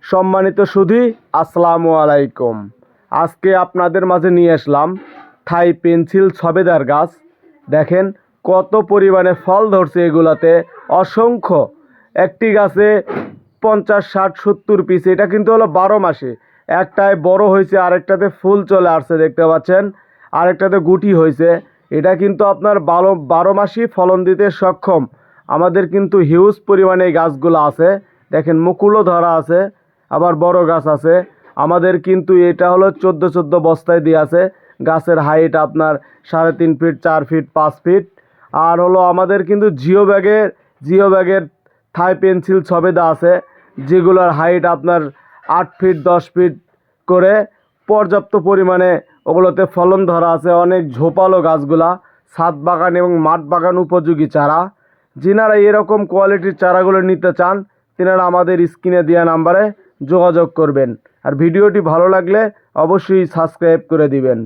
সম্মানিত সুধী, আসসালামু আলাইকুম। আজকে আপনাদের মাঝে নিয়ে আসলাম থাই পেন্সিল ছবেদার গাছ। দেখেন কত পরিমাণে ফল ধরছে এগুলাতে, অসংখ্য। একটি গাছে 50, 60, 70 পিস। এটা কিন্তু হলো 12 মাসে। একটায় বড় হয়েছে, আরেকটাতে ফুল চলে আসছে দেখতে পাচ্ছেন, আরেকটাতে গুটি হয়েছে। এটা কিন্তু আপনার 12 মাসই ফলন দিতে সক্ষম। আমাদের কিন্তু হিউজ পরিমাণে এই গাছগুলো আছে। দেখেন মুকুলও ধরা আছে, আবার বড় গাছ আছে। আমাদের কিন্তু এটা হলো 14 বস্তায় দিয়ে আছে। গাছের হাইট আপনার 3.5 ফিট, 4 ফিট, 5 ফিট। আর হলো আমাদের কিন্তু জিও ব্যাগের থাই পেন্সিল ছবেদা আছে, যেগুলোর হাইট আপনার 8 ফিট, 10 ফিট করে। পর্যাপ্ত পরিমাণে ওগুলোতে ফলন ধরা আছে। অনেক ঝোপালো গাছগুলা, ছাদ বাগান এবং মাঠ বাগান উপযোগী চারা। যিনারা এরকম কোয়ালিটির চারাগুলো নিতে চান, তিনারা আমাদের স্ক্রিনে দেওয়া নাম্বারে যোগাযোগ করবেন। আর ভিডিওটি ভালো লাগলে অবশ্যই সাবস্ক্রাইব করে দিবেন।